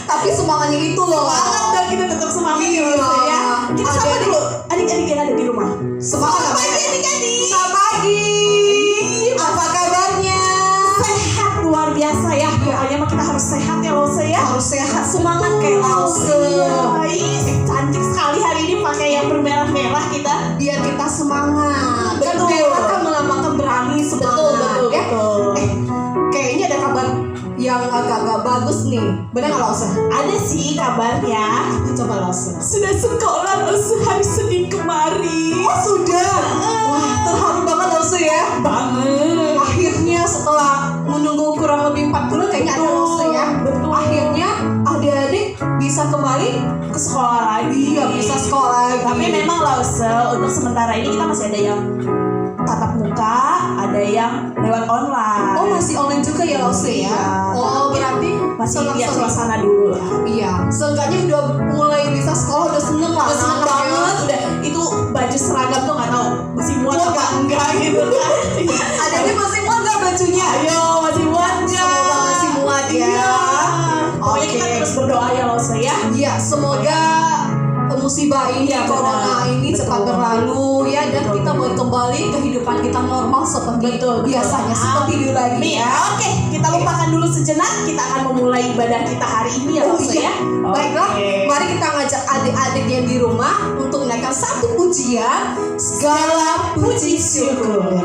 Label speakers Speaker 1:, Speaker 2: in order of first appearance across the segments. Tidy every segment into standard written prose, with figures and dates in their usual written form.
Speaker 1: Tapi semangatnya itu loh.
Speaker 2: Semangat dan kita tetap semangat ya Lause ya. Kita sapa dulu adik-adik yang ada di rumah.
Speaker 1: Semangat
Speaker 2: pagi adik-adik.
Speaker 1: Selamat pagi. Apa kabarnya?
Speaker 2: Sehat luar biasa ya. Pokoknya mah kita harus sehat ya Lause ya.
Speaker 1: Harus sehat.
Speaker 2: Semangat kayak Lause.
Speaker 1: Iya.
Speaker 2: Cantik sekali hari ini pakai yang bermerah-merah kita.
Speaker 1: Biar kita semangat. Kan
Speaker 2: Betul.
Speaker 1: merah kan melambangkan berani, semangat.
Speaker 2: Betul.
Speaker 1: Kayaknya ada kabar yang agak-agak bagus nih. Benar nggak Lause?
Speaker 2: Ada sih kabarnya.
Speaker 1: Coba Lause.
Speaker 2: Sudah sekolah Lause hari Senin kemarin.
Speaker 1: Oh sudah. Wah terharu banget Lause ya.
Speaker 2: Banget.
Speaker 1: Akhirnya setelah menunggu kurang lebih 4 bulan kayaknya ada Lause ya.
Speaker 2: Betul.
Speaker 1: Akhirnya adik-adik bisa kembali
Speaker 2: Ke sekolah lagi.
Speaker 1: Iya bisa sekolah lagi.
Speaker 2: Tapi memang Lause untuk sementara ini kita masih ada yang tatap muka, ada yang lewat online.
Speaker 1: Oh masih online juga ya Lause ya?
Speaker 2: Iya.
Speaker 1: Oh berarti
Speaker 2: Masih lihat
Speaker 1: senang-senang.
Speaker 2: suasana dulu lah.
Speaker 1: Iya, seenggaknya udah mulai bisa sekolah udah seneng lah.
Speaker 2: Udah seneng
Speaker 1: anak-anak ya.
Speaker 2: banget, udah itu baju seragam tuh nggak tahu masih muat apa enggak gitu kan.
Speaker 1: Adanya masih muat nggak bajunya?
Speaker 2: Ayo masih muat nggak?
Speaker 1: Semoga masih muat ya.
Speaker 2: Iya. Pokoknya kita
Speaker 1: Oke.
Speaker 2: terus berdoa ya Lause ya.
Speaker 1: Iya, semoga musibah ini,
Speaker 2: Iya,
Speaker 1: corona
Speaker 2: benar.
Speaker 1: ini cepat
Speaker 2: Betul.
Speaker 1: berlalu ya, dan
Speaker 2: Betul.
Speaker 1: kita boleh kembali kehidupan kita normal seperti
Speaker 2: Betul.
Speaker 1: biasanya, seperti dulu lagi
Speaker 2: Nih,
Speaker 1: ya.
Speaker 2: oke, kita lupakan dulu sejenak. Kita akan memulai ibadah kita hari ini ya,
Speaker 1: Oh
Speaker 2: Lause
Speaker 1: iya,
Speaker 2: ya.
Speaker 1: baiklah.
Speaker 2: Oke.
Speaker 1: Mari kita ngajak adik-adik yang di rumah untuk menaikkan satu pujian, segala puji syukur.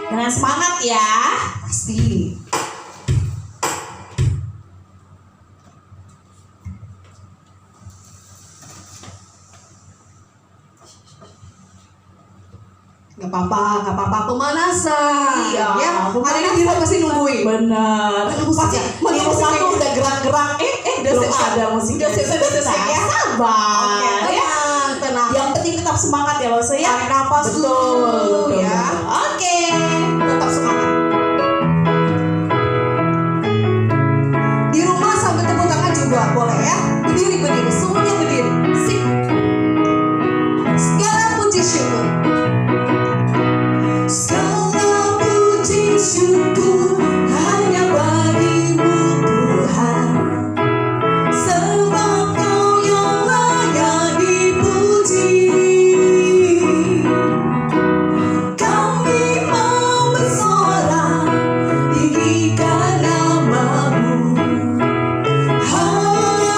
Speaker 2: Dengan semangat ya.
Speaker 1: Pasti. Gak apa-apa pemanasan.
Speaker 2: Iya,
Speaker 1: ya. Hari ini di rumah pasti nungguin.
Speaker 2: Benar.
Speaker 1: Pasti
Speaker 2: Di rumah tuh udah gerak-gerak.
Speaker 1: udah
Speaker 2: Belum
Speaker 1: siap-siap.
Speaker 2: ada musik.
Speaker 1: Udah siap-siap ya.
Speaker 2: Sabar.
Speaker 1: Oke,
Speaker 2: Ya.
Speaker 1: tenang.
Speaker 2: Yang penting tetap semangat ya Lause ya.
Speaker 1: Tarik nafas
Speaker 2: Betul,
Speaker 1: dulu
Speaker 2: betul,
Speaker 1: ya.
Speaker 2: betul. Oke.
Speaker 1: Tetap semangat. Di rumah sambil tepuk tangan juga boleh ya. Berdiri, semuanya berdiri. Sip. Segala puji syukur. Segala puji syukur hanya bagimu Tuhan, sebab Kau yang layak dipuji. Kami mau bersorak tinggikan nama-Mu. Haleluya.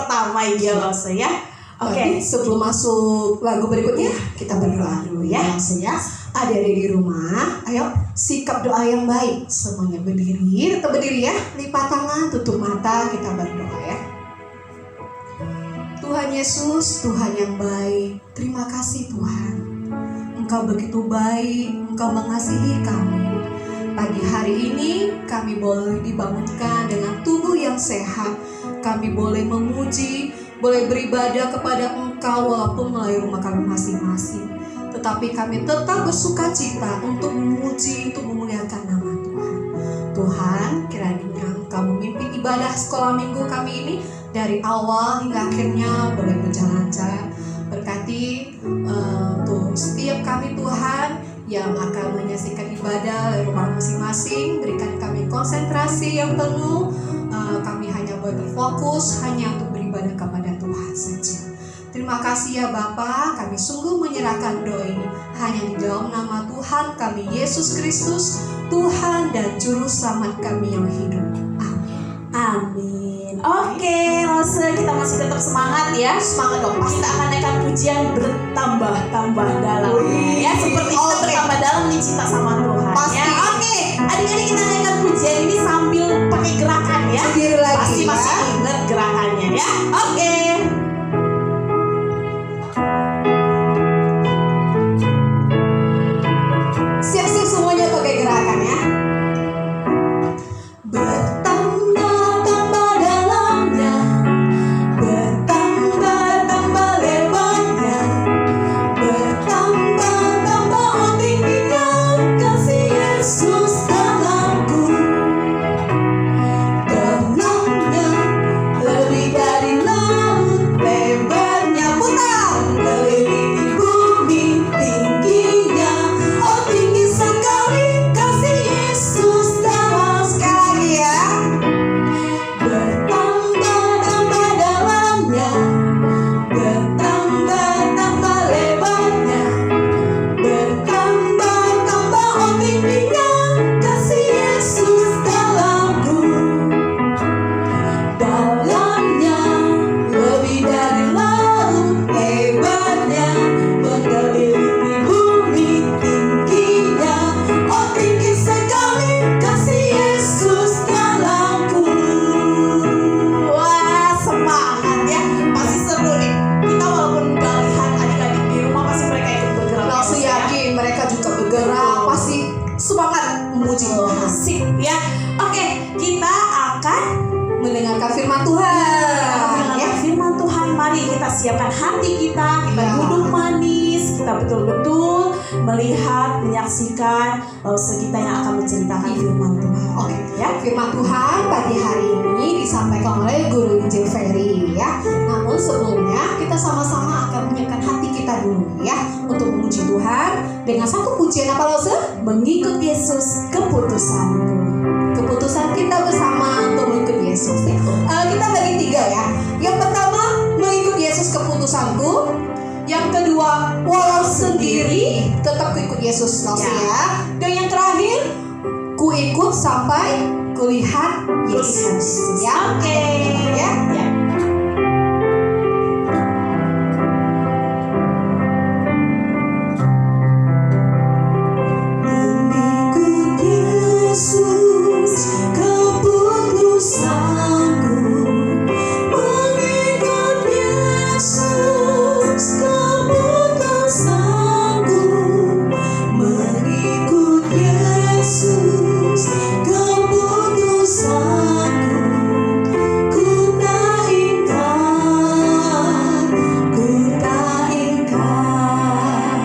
Speaker 2: pertama ya Lause ya. Oke,
Speaker 1: Tapi sebelum masuk lagu berikutnya, kita berdoa dulu ya. Langsung ya. Adik-adik di rumah, ayo sikap doa yang baik. Semuanya berdiri, tetap berdiri ya. Lipat tangan, tutup mata, kita berdoa ya. Tuhan Yesus, Tuhan yang baik, terima kasih Tuhan. Engkau begitu baik, Engkau mengasihi kami. Pagi hari ini kami boleh dibangunkan dengan tubuh yang sehat. Kami boleh memuji, boleh beribadah kepada Engkau walaupun melalui rumah kami masing-masing. Tetapi kami tetap bersuka cita untuk memuji, untuk memuliakan nama Tuhan. Tuhan, kiranya Engkau memimpin ibadah sekolah minggu kami ini dari awal hingga akhirnya boleh berjalan lancar. Berkati untuk setiap kami Tuhan yang akan menyaksikan ibadah dari rumah masing-masing. Berikan kami konsentrasi yang penuh. Kami hanya boleh berfokus hanya untuk beribadah kepada Tuhan saja. Terima kasih ya Bapa, kami sungguh menyerahkan doa ini hanya di dalam nama Tuhan kami Yesus Kristus, Tuhan dan Juru Selamat kami yang hidup. Amin.
Speaker 2: Amin. Oke, Lause, kita masih tetap semangat ya.
Speaker 1: Semangat dong, pasti.
Speaker 2: Kita akan naikkan pujian bertambah-tambah dalam. Ya, seperti kita bertambah dalam nih cinta sama Tuhan.
Speaker 1: Pasti.
Speaker 2: Ya. Oke, adik-adik kita naikkan pujian ini sambil pakai gerakan ya.
Speaker 1: Berdiri lagi
Speaker 2: Pasti
Speaker 1: ya.
Speaker 2: masih ingat gerakannya ya. Oke.
Speaker 1: Siap-siap semuanya pakai gerakan ya. Bertambah-tambah dalamnya, bertambah-tambah lebarnya, bertambah-tambah oh tingginya kasih Yesus dalamku. Dalamnya lebih dari laut, lebarnya putar kelilingi bumi, tingginya oh tinggi sekali kasih Yesus dalam. Sekali lagi ya. Bertambah-tambah dalamnya, bertambah-tambah lebarnya, bertambah-tambah oh tingginya kasih Yesus dalamku. Dalamnya lebih dari laut, lebarnya mengelilingi bumi, tingginya oh tinggi sekali kasih Yesus dalamku.
Speaker 2: Wah, semangat ya. Pasti seru nih. Kita walaupun nggak lihat adik-adik di rumah, pasti mereka ikut bergerak.
Speaker 1: Langsung
Speaker 2: ya.
Speaker 1: yakin mereka juga bergerak, pasti semangat memuji Tuhan.
Speaker 2: Asik ya. Oke, kita akan
Speaker 1: Mendengarkan firman Tuhan
Speaker 2: ya, firman Tuhan. Mari kita siapkan hati kita, kita
Speaker 1: Ya.
Speaker 2: duduk manis, kita betul-betul melihat, menyaksikan Lause kita yang akan menceritakan firman Tuhan.
Speaker 1: Oke,
Speaker 2: Ya.
Speaker 1: firman Tuhan pagi hari ini disampaikan oleh Guru Injil Ferry ya. Namun sebelumnya kita sama-sama akan menyiapkan hati kita dulu ya untuk memuji Tuhan dengan satu pujian apa Lause?
Speaker 2: Mengikut Yesus keputusanku.
Speaker 1: Keputusan kita bersama untuk mengikut Yesus ya. Kita bagi 3 ya. Yang pertama mengikut Yesus keputusanku. Yang kedua walau sendiri tetap ikut Yesus Lause
Speaker 2: Ya.
Speaker 1: ya. Dan yang terakhir ku ikut sampai kulihat Yesus ya.
Speaker 2: Oke.
Speaker 1: Ya.
Speaker 2: Ya.
Speaker 1: Mengikut Yesus keputusanku, mengikut Yesus keputusanku, mengikut Yesus keputusanku, ku tak ingkar, ku tak ingkar.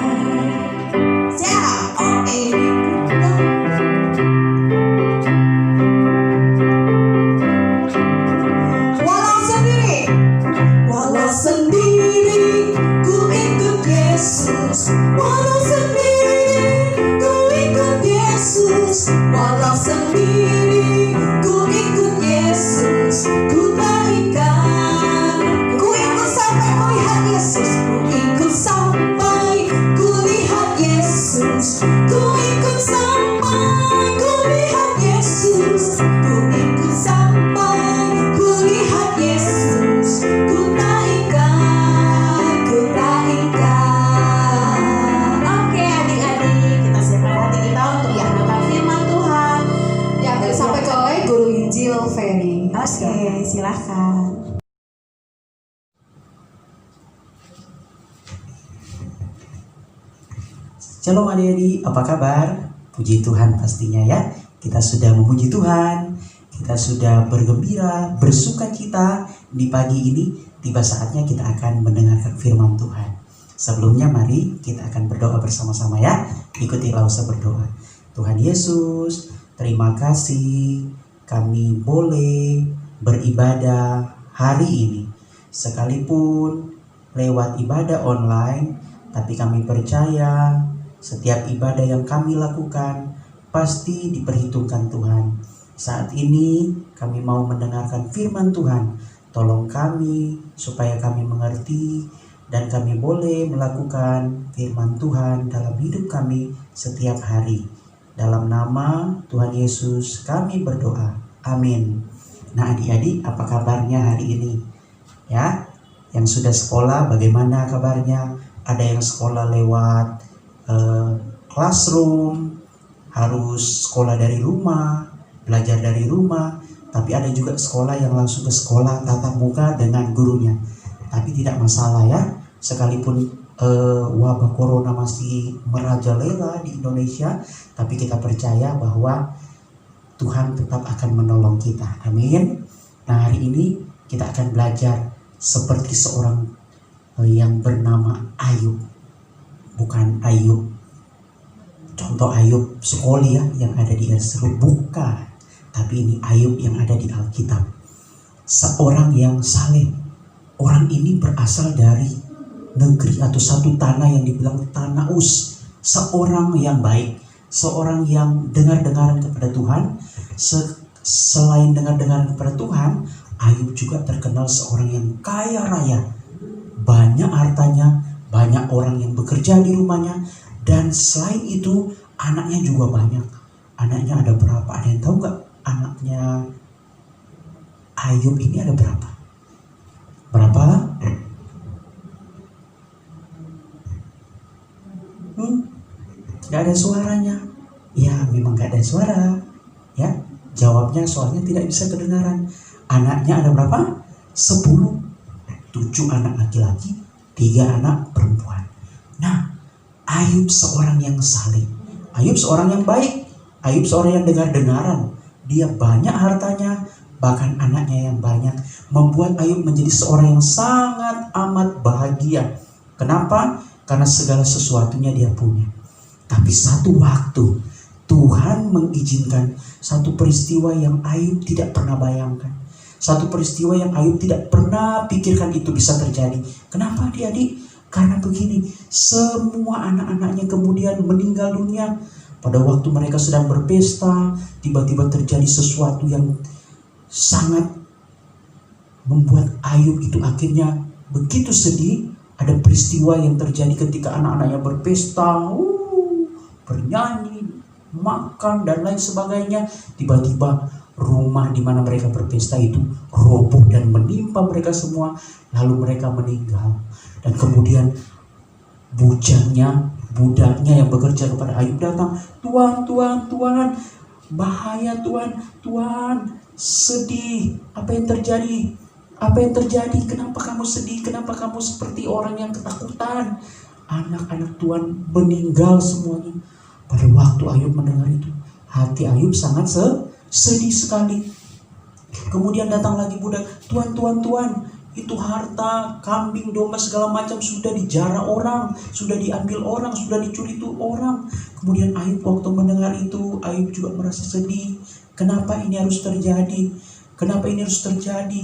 Speaker 1: Siap, oke. Walau sendiri ku ikut Yesus. Walau sendiri ku ikut Yesus. Walau sendiri ku ikut Yesus. Ku tak ingkar. Ku ikut sampai melihat Yesus. Ku ikut sampai ku lihat Yesus. Ku ikut sampai ku lihat Yesus. Ku ikut sampai ku lihat Yesus. Ku
Speaker 2: Tuhan.
Speaker 3: Shalom adik-adik, apa kabar? Puji Tuhan pastinya ya. Kita sudah memuji Tuhan, kita sudah bergembira, bersuka cita di pagi ini. Tiba saatnya kita akan mendengarkan firman Tuhan. Sebelumnya mari kita akan berdoa bersama-sama ya. Ikutilah usah berdoa. Tuhan Yesus, terima kasih kami boleh beribadah hari ini. Sekalipun lewat ibadah online, tapi kami percaya setiap ibadah yang kami lakukan pasti diperhitungkan Tuhan. Saat ini kami mau mendengarkan firman Tuhan. Tolong kami supaya kami mengerti dan kami boleh melakukan firman Tuhan dalam hidup kami setiap hari. Dalam nama Tuhan Yesus kami berdoa. Amin. Nah adik-adik, apa kabarnya hari ini? Ya, yang sudah sekolah bagaimana kabarnya? Ada yang sekolah lewat classroom, harus sekolah dari rumah, belajar dari rumah, tapi ada juga sekolah yang langsung ke sekolah tatap muka dengan gurunya. Tapi tidak masalah ya, sekalipun wabah corona masih merajalela di Indonesia, tapi kita percaya bahwa Tuhan tetap akan menolong kita. Amin. Nah hari ini kita akan belajar seperti seorang yang bernama Ayub. Bukan Ayub, contoh Ayub Sukoli ya, yang ada di Esru, bukan. Tapi ini Ayub yang ada di Alkitab. Seorang yang saleh. Orang ini berasal dari negeri atau satu tanah yang dibilang tanah Uz. Seorang yang baik, seorang yang dengar-dengaran kepada Tuhan. Selain dengar-dengaran kepada Tuhan, Ayub juga terkenal seorang yang kaya raya. Banyak hartanya, banyak orang yang bekerja di rumahnya, dan selain itu anaknya juga banyak. Anaknya ada berapa? Ada yang tahu nggak? Anaknya Ayub ini ada berapa? Berapa? Nggak ada suaranya. Ya memang nggak ada suara. Ya jawabnya soalnya tidak bisa kedengaran. Anaknya ada berapa? 10. 7 anak laki-laki, 3 anak perempuan. Nah, Ayub seorang yang saleh. Ayub seorang yang baik. Ayub seorang yang dengar-dengaran. Dia banyak hartanya, bahkan anaknya yang banyak. Membuat Ayub menjadi seorang yang sangat amat bahagia. Kenapa? Karena segala sesuatunya dia punya. Tapi satu waktu, Tuhan mengizinkan satu peristiwa yang Ayub tidak pernah bayangkan. Satu peristiwa yang Ayub tidak pernah pikirkan itu bisa terjadi. Kenapa adik-adik? Karena begini, semua anak-anaknya kemudian meninggal dunia. Pada waktu mereka sedang berpesta, tiba-tiba terjadi sesuatu yang sangat membuat Ayub itu akhirnya begitu sedih. Ada peristiwa yang terjadi ketika anak-anaknya berpesta, bernyanyi, makan dan lain sebagainya. Tiba-tiba rumah di mana mereka berpesta itu roboh dan menimpa mereka semua, lalu mereka meninggal. Dan kemudian budaknya yang bekerja kepada Ayub datang, Tuan, bahaya Tuan, sedih. Apa yang terjadi? Kenapa kamu sedih? Kenapa kamu seperti orang yang ketakutan? Anak-anak Tuan meninggal semuanya. Pada waktu Ayub mendengar itu, hati Ayub sangat sedih sekali. Kemudian datang lagi budak, Tuan, itu harta, kambing, domba segala macam sudah dijarah orang, sudah diambil orang, sudah dicuri itu orang. Kemudian Ayub waktu mendengar itu, Ayub juga merasa sedih. Kenapa ini harus terjadi?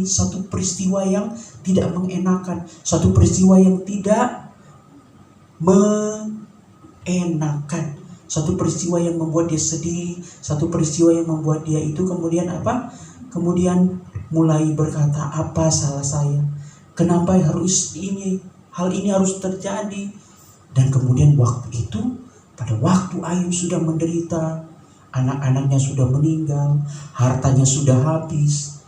Speaker 3: Satu peristiwa yang tidak mengenakan, satu peristiwa yang tidak mengenakan. Satu peristiwa yang membuat dia sedih, satu peristiwa yang membuat dia itu kemudian apa? Kemudian mulai berkata, apa salah saya? Kenapa hal ini harus terjadi? Dan kemudian waktu itu, pada waktu Ayub sudah menderita, anak-anaknya sudah meninggal, hartanya sudah habis,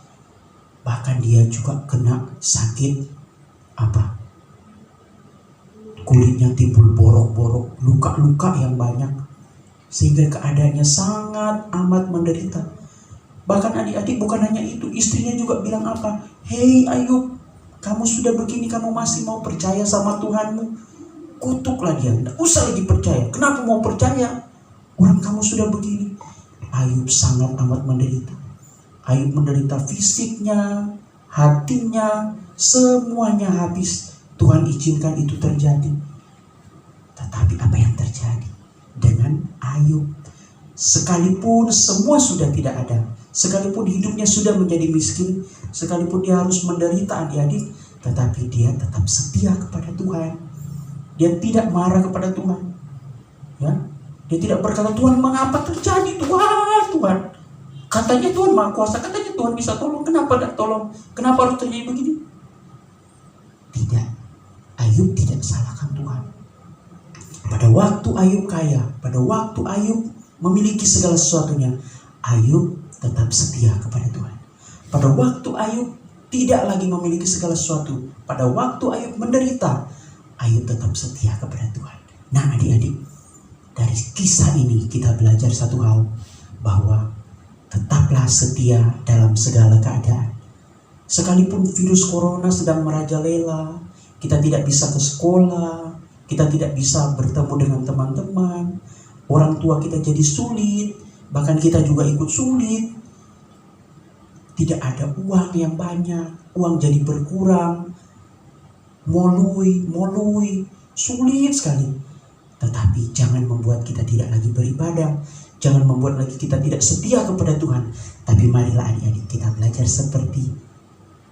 Speaker 3: bahkan dia juga kena sakit apa? Kulitnya timbul borok-borok, luka-luka yang banyak. Sehingga keadaannya sangat amat menderita. Bahkan adik-adik bukan hanya itu, istrinya juga bilang apa? Hei Ayub, kamu sudah begini, kamu masih mau percaya sama Tuhanmu? Kutuklah dia, tidak usah lagi percaya. Kenapa mau percaya? Orang kamu sudah begini. Ayub sangat amat menderita. Ayub menderita fisiknya, hatinya, semuanya habis. Tuhan izinkan itu terjadi. Tetapi apa yang terjadi dengan Ayub? Sekalipun semua sudah tidak ada, sekalipun hidupnya sudah menjadi miskin, sekalipun dia harus menderita adik-adik, tetapi dia tetap setia kepada Tuhan. Dia tidak marah kepada Tuhan. Ya, dia tidak berkata, Tuhan mengapa terjadi Tuhan? Katanya Tuhan Maha Kuasa, katanya Tuhan bisa tolong, kenapa tidak tolong? Kenapa harus terjadi begini? Tidak, Ayub tidak salahkan Tuhan. Pada waktu Ayub kaya, pada waktu Ayub memiliki segala sesuatunya, Ayub tetap setia kepada Tuhan. Pada waktu Ayub tidak lagi memiliki segala sesuatu, pada waktu Ayub menderita, Ayub tetap setia kepada Tuhan. Nah adik-adik, dari kisah ini kita belajar satu hal, bahwa tetaplah setia dalam segala keadaan. Sekalipun virus corona sedang merajalela, kita tidak bisa ke sekolah, kita tidak bisa bertemu dengan teman-teman, orang tua kita jadi sulit, bahkan kita juga ikut sulit. Tidak ada uang yang banyak, uang jadi berkurang, molui, sulit sekali. Tetapi jangan membuat kita tidak lagi beribadah, jangan membuat lagi kita tidak setia kepada Tuhan. Tapi marilah adik-adik kita belajar seperti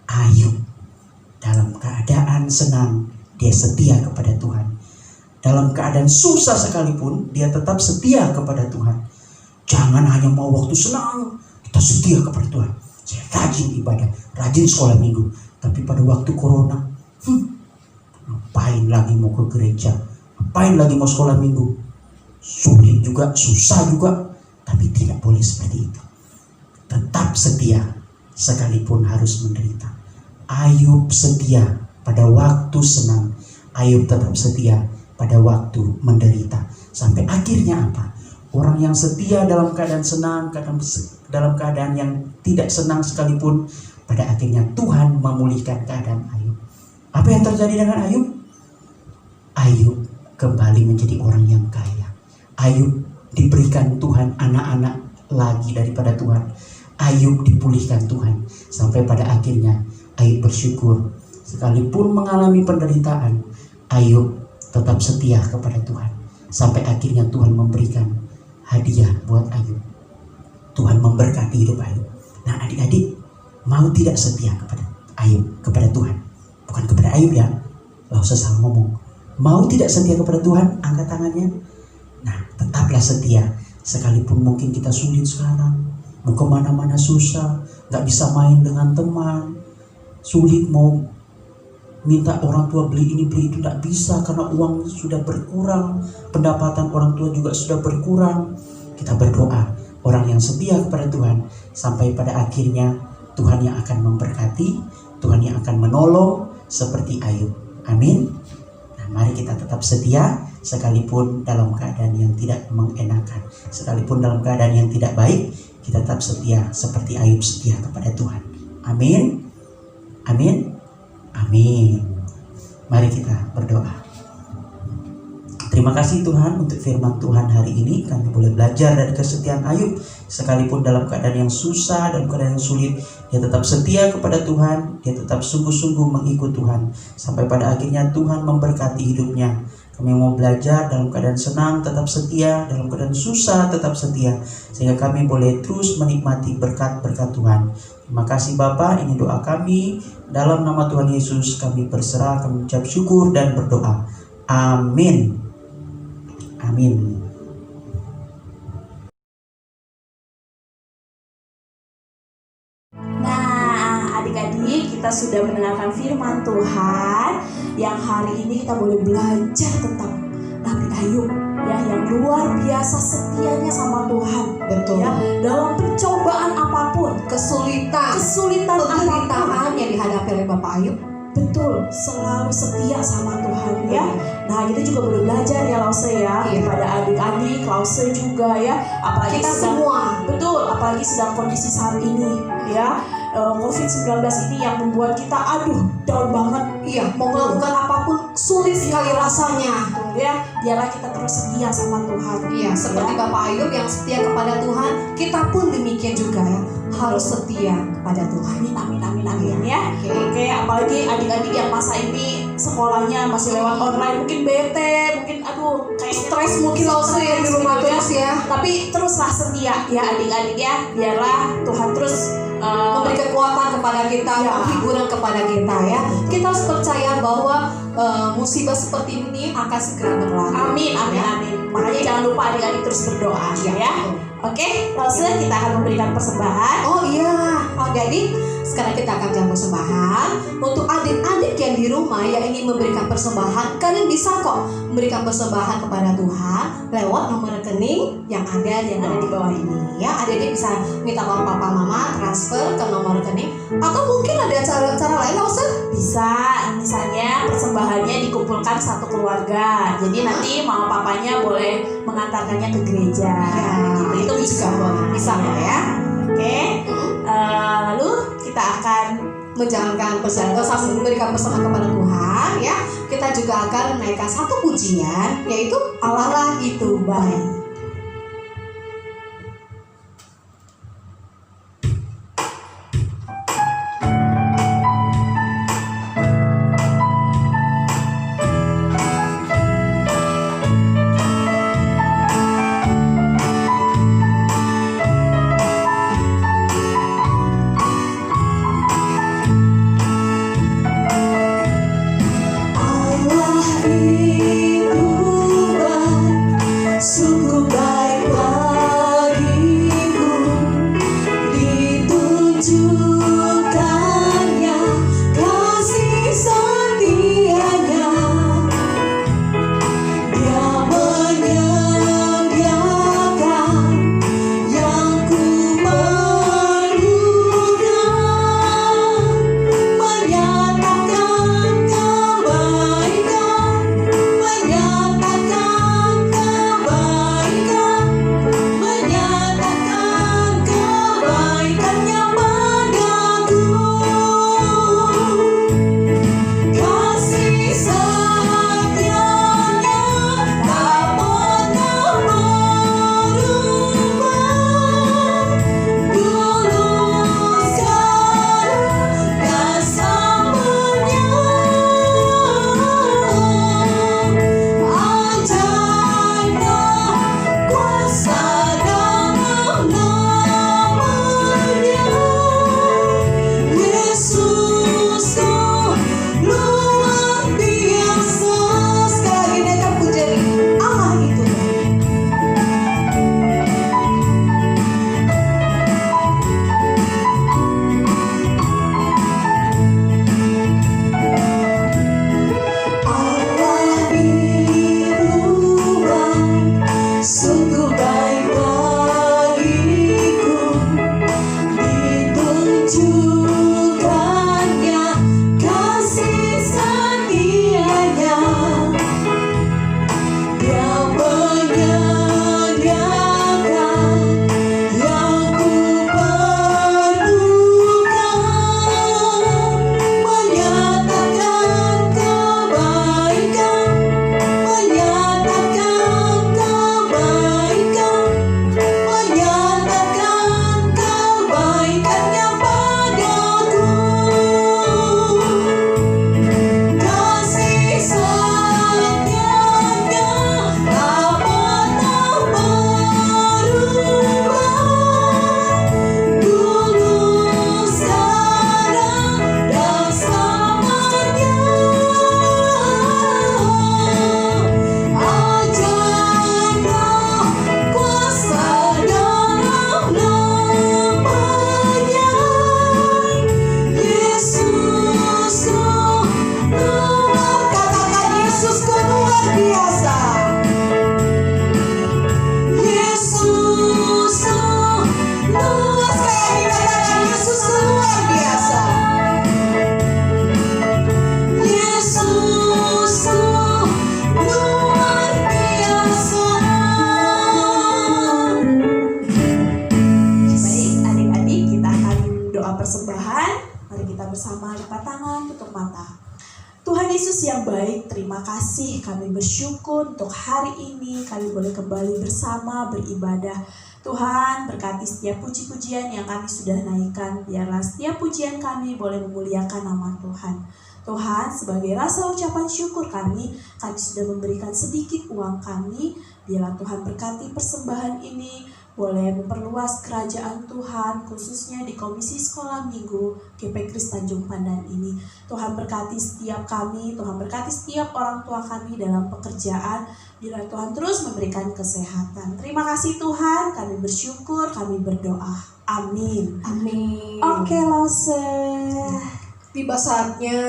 Speaker 3: Ayub. Dalam keadaan senang, dia setia kepada Tuhan. Dalam keadaan susah sekalipun, dia tetap setia kepada Tuhan. Jangan hanya mau waktu senang, kita setia kepada Tuhan. Saya rajin ibadah, rajin sekolah minggu. Tapi pada waktu corona, ngapain lagi mau ke gereja? Ngapain lagi mau sekolah minggu? Sulit juga, susah juga. Tapi tidak boleh seperti itu. Tetap setia sekalipun harus menderita. Ayub setia pada waktu senang. Ayub tetap setia pada waktu menderita. Sampai akhirnya apa? Orang yang setia dalam keadaan senang, dalam keadaan yang tidak senang sekalipun, pada akhirnya Tuhan memulihkan keadaan Ayub. Apa yang terjadi dengan Ayub? Ayub kembali menjadi orang yang kaya. Ayub diberikan Tuhan anak-anak lagi daripada Tuhan. Ayub dipulihkan Tuhan. Sampai pada akhirnya Ayub bersyukur. Sekalipun mengalami penderitaan, Ayub tetap setia kepada Tuhan. Sampai akhirnya Tuhan memberikan hadiah buat Ayub. Tuhan memberkati hidup Ayub. Nah adik-adik, mau tidak setia kepada Ayub, kepada Tuhan? Bukan kepada Ayub ya, gak usah salah ngomong. Mau tidak setia kepada Tuhan? Angkat tangannya. Nah tetaplah setia. Sekalipun mungkin kita sulit sekarang, mau kemana-mana susah, gak bisa main dengan teman, sulit mau minta orang tua beli ini beli itu, tidak bisa karena uang sudah berkurang, pendapatan orang tua juga sudah berkurang. Kita berdoa, orang yang setia kepada Tuhan, sampai pada akhirnya Tuhan yang akan memberkati, Tuhan yang akan menolong seperti Ayub. Amin. Nah, mari kita tetap setia sekalipun dalam keadaan yang tidak mengenakan, sekalipun dalam keadaan yang tidak baik, kita tetap setia seperti Ayub setia kepada Tuhan. Amin. Amin. Amin. Mari kita berdoa. Terima kasih Tuhan untuk firman Tuhan hari ini. Kami boleh belajar dari kesetiaan Ayub. Sekalipun dalam keadaan yang susah, dalam keadaan yang sulit, dia tetap setia kepada Tuhan. Dia tetap sungguh-sungguh mengikut Tuhan. Sampai pada akhirnya Tuhan memberkati hidupnya. Kami mau belajar dalam keadaan senang tetap setia, dalam keadaan susah tetap setia, sehingga kami boleh terus menikmati berkat-berkat Tuhan. Terima kasih Bapa, ini doa kami. Dalam nama Tuhan Yesus kami berserah, kami ucap syukur dan berdoa. Amin. Amin.
Speaker 2: Nah, adik-adik, kita sudah mendengarkan firman Tuhan yang hari ini kita boleh belajar tentang Nabi Ayub ya, yang luar biasa setianya sama Tuhan.
Speaker 1: Betul.
Speaker 2: Ya, dalam percobaan apapun,
Speaker 1: Kesulitan
Speaker 2: apapun,
Speaker 1: penderitaan yang dihadapi oleh Bapak Ayub,
Speaker 2: betul selalu setia sama Tuhan ya. Nah kita juga boleh belajar ya Lause ya,
Speaker 1: Iya.
Speaker 2: kepada adik-adik Lause juga ya, apalagi
Speaker 1: Kita
Speaker 2: sedang-
Speaker 1: semua.
Speaker 2: betul, apalagi sedang kondisi saat ini ya, COVID-19 ini yang membuat kita down banget.
Speaker 1: Iya, mau melakukan apapun sulit sekali rasanya.
Speaker 2: Betul ya, biarlah kita terus setia sama Tuhan.
Speaker 1: Iya, seperti
Speaker 2: Ya.
Speaker 1: Bapak Ayub yang setia kepada Tuhan, kita pun demikian juga ya, harus setia kepada Tuhan.
Speaker 2: Amin, amin, amin, amin ya.
Speaker 1: Oke.
Speaker 2: Oke, apalagi adik-adik yang masa ini sekolahnya masih lewat online, mungkin bete, mungkin kayaknya
Speaker 1: Stres mungkin langsung ya di rumah
Speaker 2: gitu ya.
Speaker 1: terus ya.
Speaker 2: Tapi teruslah setia ya adik-adik ya, biarlah Tuhan terus
Speaker 1: Memberi kekuatan kepada kita,
Speaker 2: Ya.
Speaker 1: hiburan kepada kita ya. Kita harus percaya bahwa musibah seperti ini akan segera berlalu.
Speaker 2: amin, amin, amin. Makanya jangan lupa adik-adik terus berdoa ya. Oke, langsung kita akan memberikan persembahan.
Speaker 1: Oh iya, adik-adik, sekarang kita akan jam persembahan. Untuk adik-adik yang di rumah yang ingin memberikan persembahan, kalian bisa kok memberikan persembahan kepada Tuhan lewat nomor rekening yang ada di bawah ini. Ya, adik-adik bisa minta uang papa mama transfer ke nomor rekening, atau mungkin ada cara lain, nggak usah.
Speaker 2: Bisa, misalnya persembahannya dikumpulkan satu keluarga. Jadi nanti mama papanya boleh mengantarkannya ke gereja.
Speaker 1: Ya, itu juga boleh. Bisa kok ya.
Speaker 2: Oke, lalu kita akan
Speaker 1: Menjalankan persembahan sambil memberikan persembahan kepada Tuhan ya, kita juga akan menaikkan satu pujian, yaitu Allah itu baik.
Speaker 2: Allah itu baik, sungguh tutup mata. Tuhan Yesus yang baik, terima kasih. Kami bersyukur untuk hari ini kami boleh kembali bersama beribadah. Tuhan, berkati setiap puji-pujian yang kami sudah naikkan. Biarlah setiap pujian kami boleh memuliakan nama Tuhan. Tuhan, sebagai rasa ucapan syukur kami sudah memberikan sedikit uang kami. Biarlah Tuhan berkati persembahan ini boleh memperluas kerajaan Tuhan, khususnya di Komisi Sekolah Minggu GP Kris Tanjung Pandan ini. Tuhan berkati setiap kami, Tuhan berkati setiap orang tua kami dalam pekerjaan. Biarlah Tuhan terus memberikan kesehatan. Terima kasih Tuhan, kami bersyukur, kami berdoa. Amin.
Speaker 1: Amin.
Speaker 2: Oke, Lause.
Speaker 1: Tiba saatnya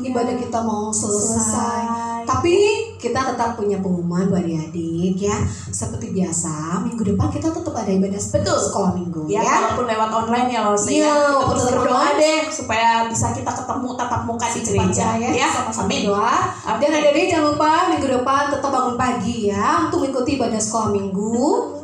Speaker 1: ibadah kita mau selesai. Tapi kita tetap punya pengumuman buat adik-adik ya. Seperti biasa, minggu depan kita tetap ada ibadah sekolah minggu
Speaker 2: Ya, walaupun lewat online ya Lause.
Speaker 1: Iya,
Speaker 2: Kita
Speaker 1: walaupun
Speaker 2: terus
Speaker 1: tetap
Speaker 2: berdoa
Speaker 1: online.
Speaker 2: deh supaya bisa kita ketemu tatap muka di gereja ya.
Speaker 1: Sama-sama
Speaker 2: Amin.
Speaker 1: doa. Dan adik-adik jangan lupa minggu depan tetap bangun pagi ya untuk mengikuti ibadah sekolah minggu.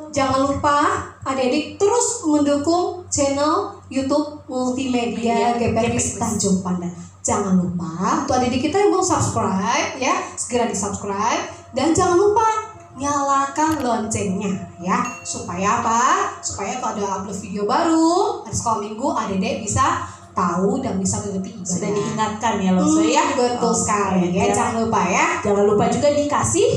Speaker 1: Jangan lupa adik-adik terus mendukung channel YouTube Multimedia GP Kris Tanjung Pandan. Jangan lupa untuk adik-adik kita yang mau subscribe ya, segera di subscribe. Dan jangan lupa nyalakan loncengnya ya, supaya apa? Supaya kalau ada upload video baru hari sekolah minggu, adik-adik bisa tahu dan bisa mengikuti ibadah.
Speaker 2: Sudah diingatkan ya Lause ya.
Speaker 1: Betul sekali ya. Jangan lupa ya.
Speaker 2: Jangan lupa juga dikasih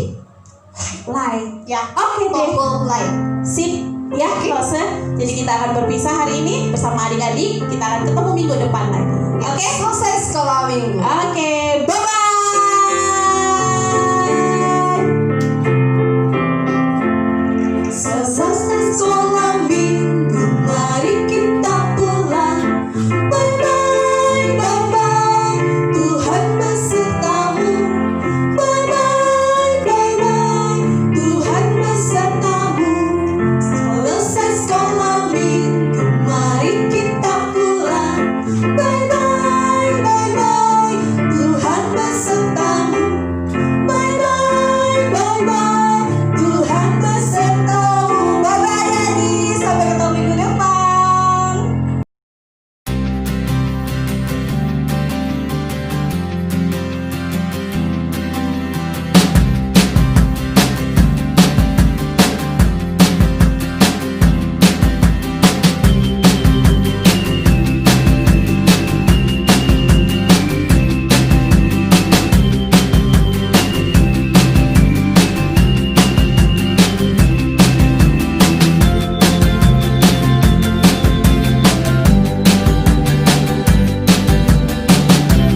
Speaker 2: like.
Speaker 1: Ya,
Speaker 2: Oke deh.
Speaker 1: tombol like.
Speaker 2: Sip ya Lause. Jadi kita akan berpisah hari ini bersama adik-adik. Kita akan ketemu minggu depan lagi.
Speaker 1: Oke, selesai sekolah minggu.
Speaker 2: Oke.